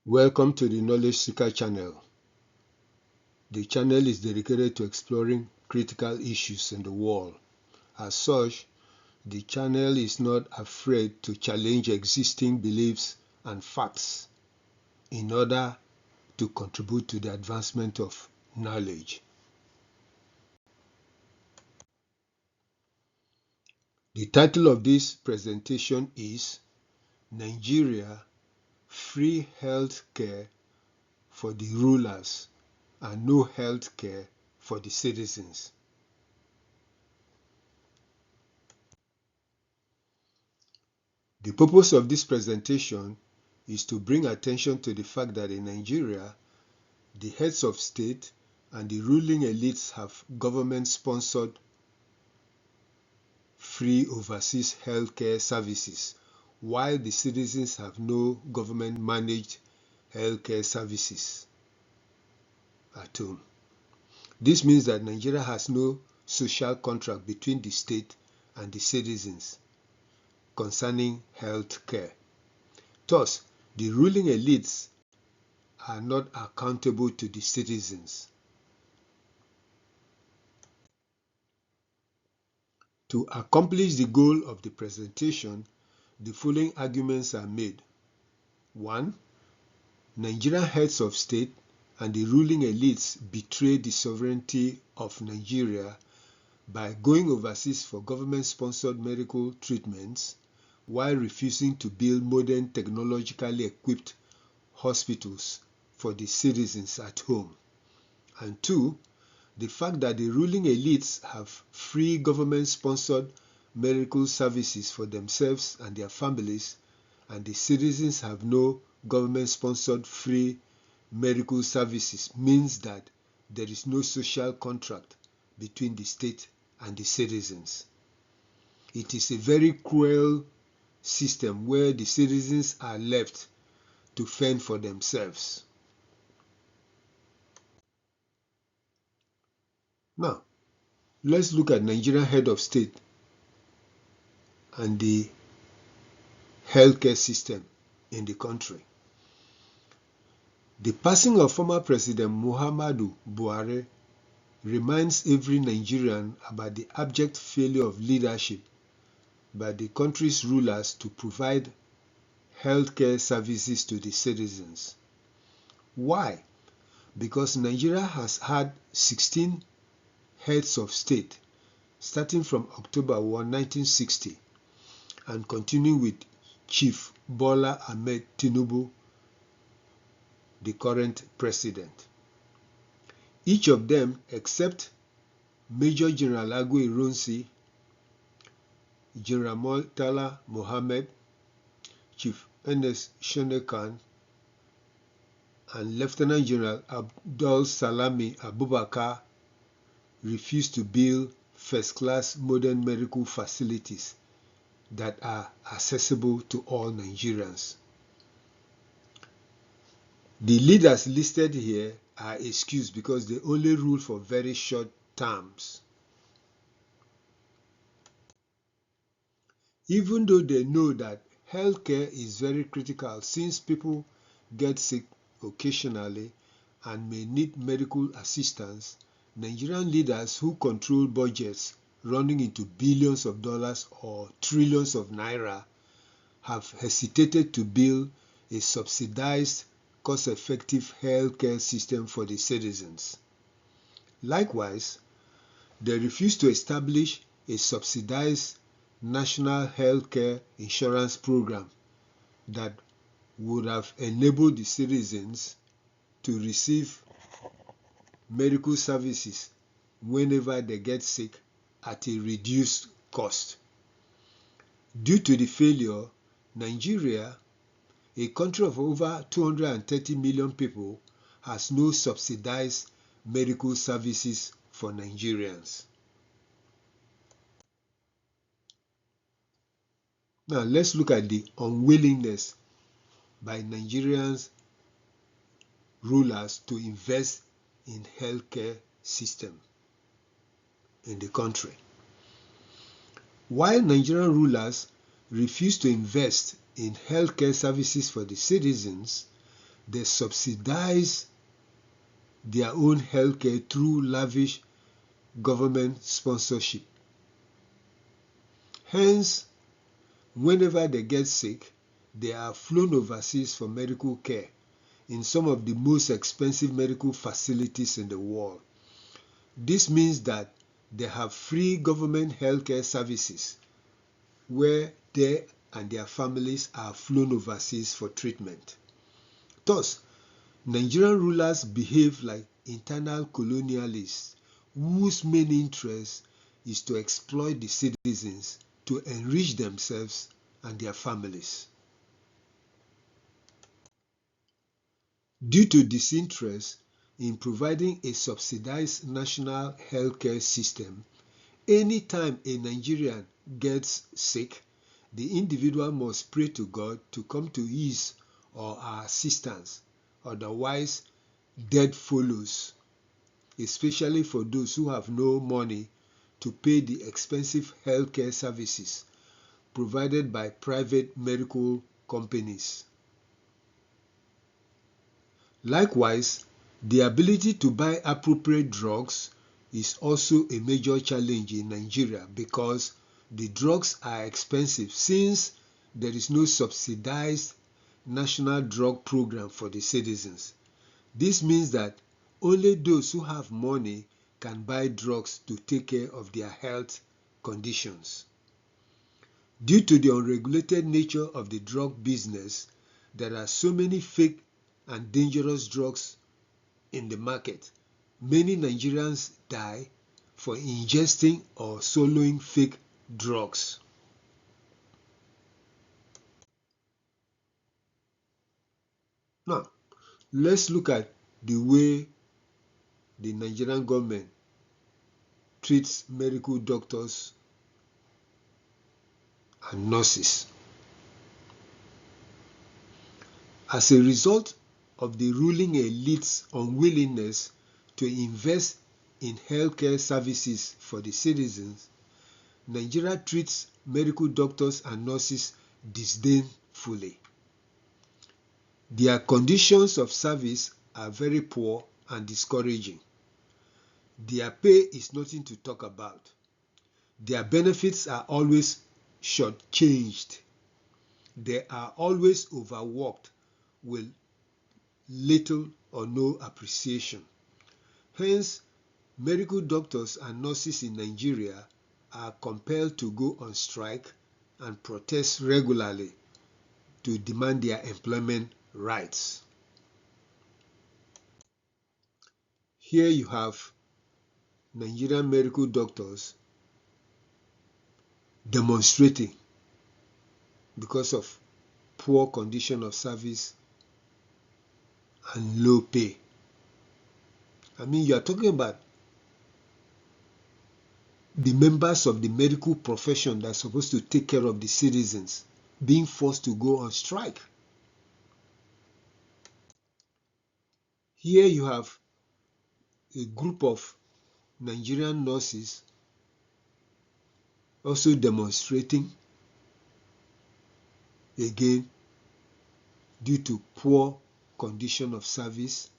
Welcome to the Knowledge Seeker channel. The channel is dedicated to exploring critical issues in the world. As such, the channel is not afraid to challenge existing beliefs and facts in order to contribute to the advancement of knowledge. The title of this presentation is Nigeria: Free Health Care for the Rulers and No Health Care for the Citizens. The purpose of this presentation is to bring attention to the fact that in Nigeria, the heads of state and the ruling elites have government-sponsored free overseas healthcare services, while the citizens have no government-managed healthcare services at home. This means that Nigeria has no social contract between the state and the citizens concerning health care. Thus, the ruling elites are not accountable to the citizens. To accomplish the goal of the presentation, the following arguments are made. 1. Nigerian heads of state and the ruling elites betray the sovereignty of Nigeria by going overseas for government-sponsored medical treatments while refusing to build modern technologically equipped hospitals for the citizens at home. And 2, the fact that the ruling elites have free government-sponsored medical services for themselves and their families, and the citizens have no government-sponsored free medical services, means that there is no social contract between the state and the citizens. It is a very cruel system where the citizens are left to fend for themselves. Now, let's look at Nigerian head of state and the healthcare system in the country. The passing of former President Muhammadu Buhari reminds every Nigerian about the abject failure of leadership by the country's rulers to provide healthcare services to the citizens. Why? Because Nigeria has had 16 heads of state starting from October 1, 1960 and continuing with Chief Bola Ahmed Tinubu, the current president. Each of them, except Major General Agui Ironsi, General Murtala Mohammed, Chief Ernest Shonekan, and Lieutenant General Abdul Salami Abubakar, refused to build first-class modern medical facilities that are accessible to all Nigerians. The leaders listed here are excused because they only rule for very short terms. Even though they know that healthcare is very critical since people get sick occasionally and may need medical assistance, Nigerian leaders who control budgets running into billions of dollars or trillions of naira have hesitated to build a subsidized, cost-effective healthcare system for the citizens. Likewise, they refuse to establish a subsidized national healthcare insurance program that would have enabled the citizens to receive medical services whenever they get sick at a reduced cost. Due to the failure, Nigeria, a country of over 230 million people, has no subsidized medical services for Nigerians. Now let's look at the unwillingness by Nigerians rulers to invest in healthcare system in the country. While Nigerian rulers refuse to invest in healthcare services for the citizens, they subsidize their own healthcare through lavish government sponsorship. Hence, whenever they get sick, they are flown overseas for medical care in some of the most expensive medical facilities in the world. This means that they have free government healthcare services where they and their families are flown overseas for treatment. Thus, Nigerian rulers behave like internal colonialists whose main interest is to exploit the citizens to enrich themselves and their families. Due to disinterest in providing a subsidized national healthcare system, anytime a Nigerian gets sick, the individual must pray to God to come to his or her assistance, otherwise death follows, especially for those who have no money to pay the expensive healthcare services provided by private medical companies. Likewise, the ability to buy appropriate drugs is also a major challenge in Nigeria because the drugs are expensive since there is no subsidized national drug program for the citizens. This means that only those who have money can buy drugs to take care of their health conditions. Due to the unregulated nature of the drug business, there are so many fake and dangerous drugs in the market. Many Nigerians die for ingesting or swallowing fake drugs. Now, let's look at the way the Nigerian government treats medical doctors and nurses. As a result of the ruling elite's unwillingness to invest in healthcare services for the citizens, Nigeria treats medical doctors and nurses disdainfully. Their conditions of service are very poor and discouraging. Their pay is nothing to talk about. Their benefits are always shortchanged. They are always overworked with little or no appreciation. Hence, medical doctors and nurses in Nigeria are compelled to go on strike and protest regularly to demand their employment rights. Here you have Nigerian medical doctors demonstrating because of poor condition of service and low pay. I mean, you are talking about the members of the medical profession that are supposed to take care of the citizens being forced to go on strike. Here you have a group of Nigerian nurses also demonstrating again due to poor condition of service.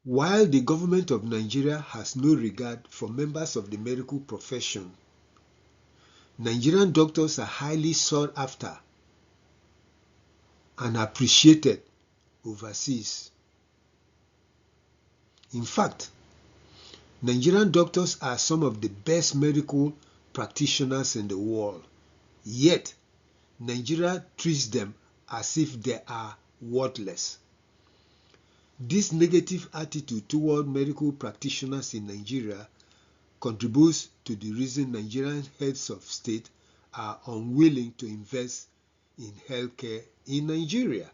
While the government of Nigeria has no regard for members of the medical profession, Nigerian doctors are highly sought after and appreciated overseas. In fact, Nigerian doctors are some of the best medical practitioners in the world. Yet, Nigeria treats them as if they are worthless. This negative attitude toward medical practitioners in Nigeria contributes to the reason Nigerian heads of state are unwilling to invest in healthcare in Nigeria.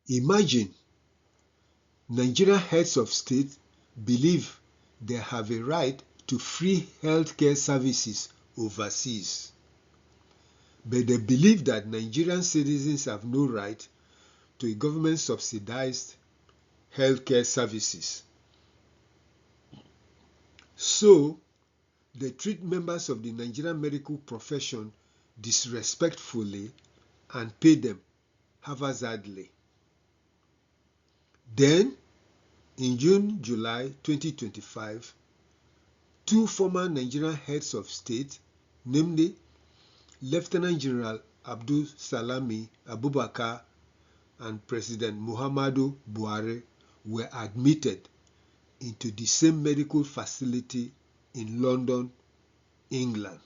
Imagine Nigerian heads of state believe they have a right to free healthcare services overseas, but they believe that Nigerian citizens have no right to a government-subsidized healthcare services. So they treat members of the Nigerian medical profession disrespectfully and pay them haphazardly. Then, in June-July 2025, two former Nigerian heads of state, namely Lieutenant General Abdul Salami Abubakar and President Muhammadu Buhari, were admitted into the same medical facility in London, England.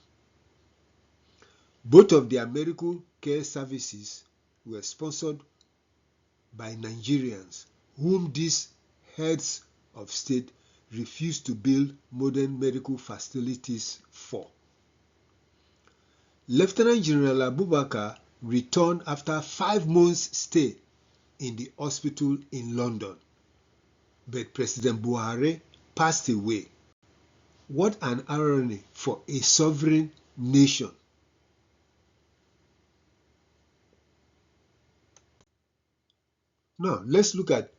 Both of their medical care services were sponsored by Nigerians, whom these heads of state refused to build modern medical facilities for. Lieutenant General Abubakar returned after 5 months' stay in the hospital in London, but President Buhari passed away. What an irony for a sovereign nation. Now, let's look at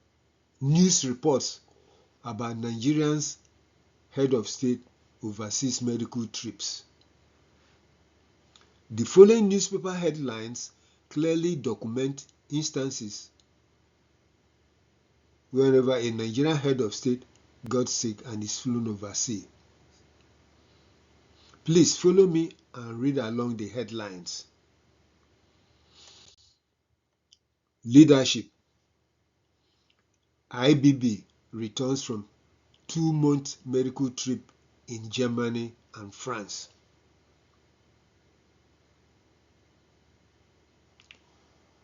news reports about Nigerians' head of state overseas medical trips. The following newspaper headlines clearly document instances whenever a Nigerian head of state got sick and is flown overseas. Please follow me and read along the headlines. Leadership. IBB returns from 2-month medical trip in Germany and France.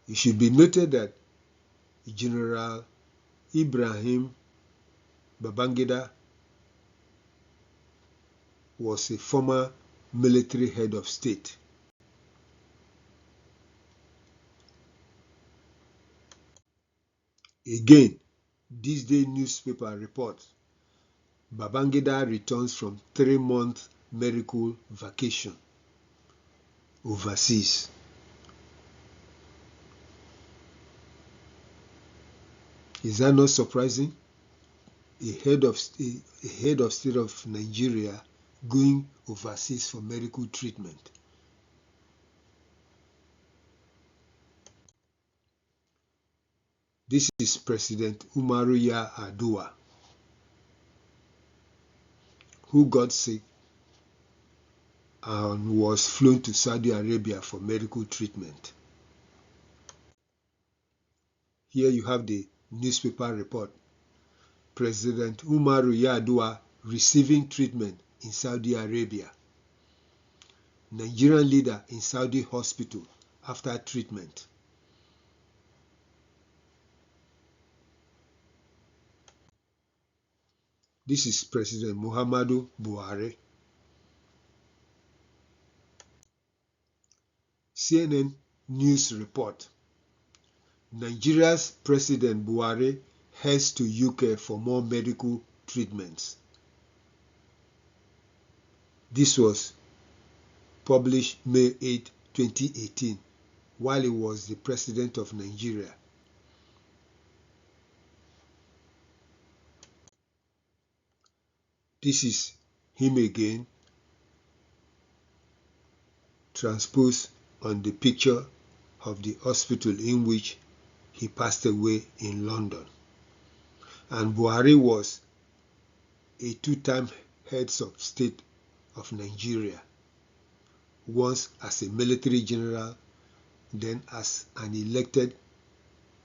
It should be noted that General Ibrahim Babangida was a former military head of state. Again, this day newspaper reports Babangida returns from 3-month medical vacation overseas. Is that not surprising? A head of state of Nigeria going overseas for medical treatment. This is President Umaru Yar'Adua, who got sick and was flown to Saudi Arabia for medical treatment. Here you have the newspaper report. President Umaru Yar'Adua receiving treatment in Saudi Arabia. Nigerian leader in Saudi hospital after treatment. This is President Muhammadu Buhari. CNN News Report. Nigeria's President Buhari heads to UK for more medical treatments. This was published May 8, 2018, while he was the President of Nigeria. This is him again, transposed on the picture of the hospital in which he passed away in London. And Buhari was a 2-time head of state of Nigeria, once as a military general, then as an elected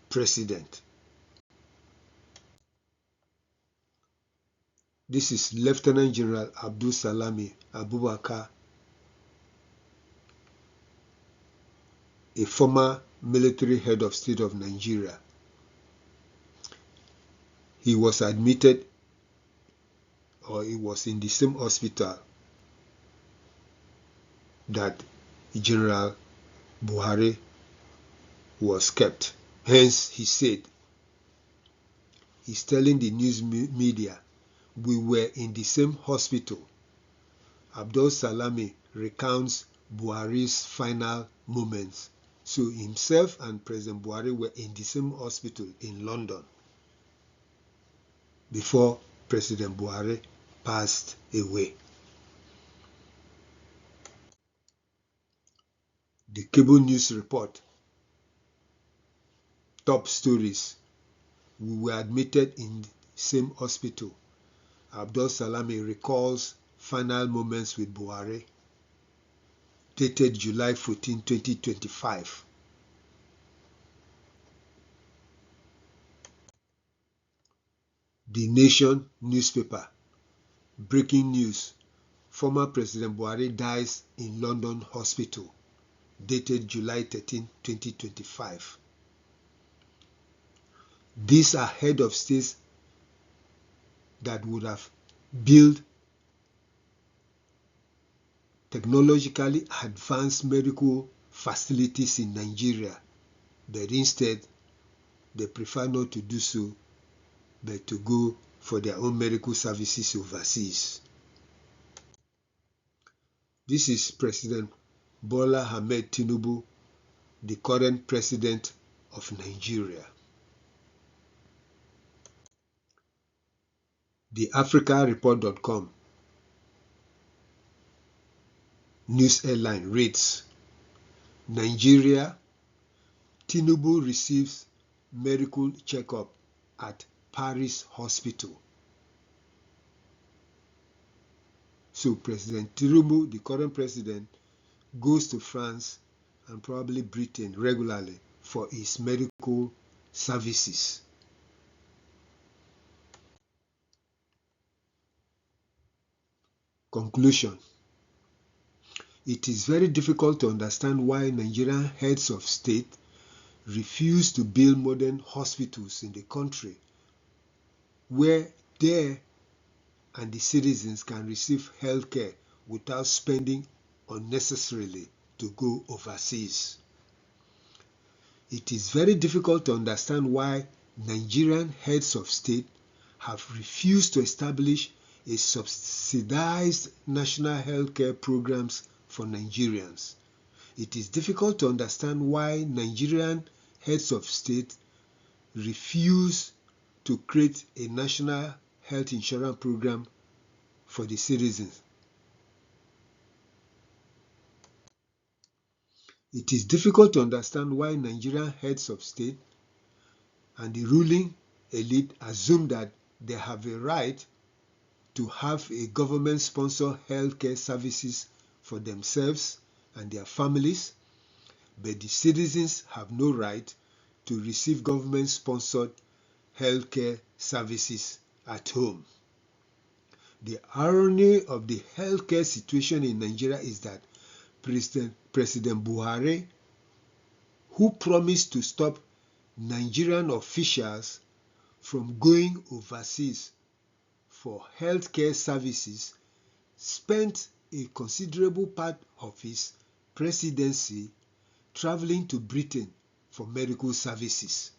president. This is Lieutenant General Abdul Salami Abubakar, a former military head of state of Nigeria. He was admitted, or he was in the same hospital that General Buhari was kept. Hence, he said, he's telling the news media, we were in the same hospital. Abdul Salami recounts Buhari's final moments. So himself and President Buhari were in the same hospital in London before President Buhari passed away. The Cable News report. Top stories. We were admitted in the same hospital. Abdul Salami recalls final moments with Buhari. Dated July 14, 2025. The Nation newspaper. Breaking news. Former President Buhari dies in London hospital. Dated July 13, 2025. These are head of states that would have built technologically advanced medical facilities in Nigeria, but instead they prefer not to do so, but to go for their own medical services overseas. This is President Bola Ahmed Tinubu, the current president of Nigeria. The AfricaReport.com news headline reads: Nigeria, Tinubu receives medical checkup at Paris hospital. So President Tinubu, the current president, goes to France and probably Britain regularly for his medical services. Conclusion. It is very difficult to understand why Nigerian heads of state refuse to build modern hospitals in the country where they and the citizens can receive health care without spending unnecessarily to go overseas. It is very difficult to understand why Nigerian heads of state have refused to establish a subsidized national health care programs for Nigerians. It is difficult to understand why Nigerian heads of state refuse to create a national health insurance program for the citizens. It is difficult to understand why Nigerian heads of state and the ruling elite assume that they have a right to have a government-sponsored healthcare services for themselves and their families, but the citizens have no right to receive government-sponsored healthcare services at home. The irony of the healthcare situation in Nigeria is that President Buhari, who promised to stop Nigerian officials from going overseas for healthcare services, spent a considerable part of his presidency traveling to Britain for medical services.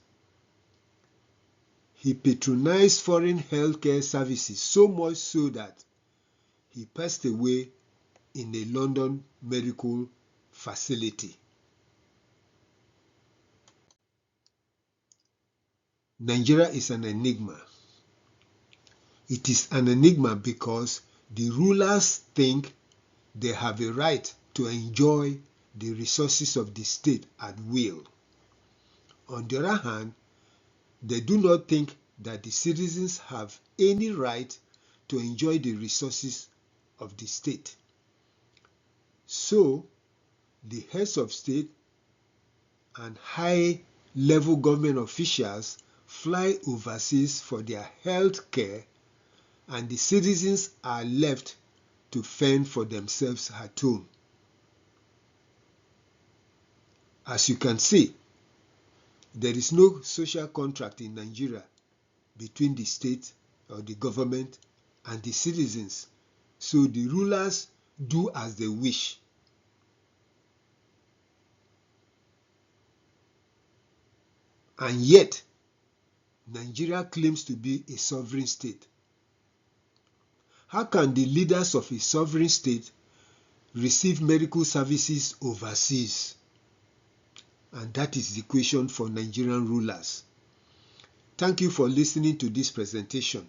He patronized foreign healthcare services so much so that he passed away in a London medical facility. Nigeria is an enigma. It is an enigma because the rulers think they have a right to enjoy the resources of the state at will. On the other hand, they do not think that the citizens have any right to enjoy the resources of the state. So, the heads of state and high-level government officials fly overseas for their health care, and the citizens are left to fend for themselves at home. As you can see, there is no social contract in Nigeria between the state or the government and the citizens, so the rulers do as they wish. And yet, Nigeria claims to be a sovereign state. How can the leaders of a sovereign state receive medical services overseas? And that is the question for Nigerian rulers. Thank you for listening to this presentation.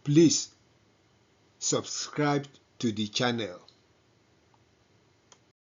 Please subscribe to the channel.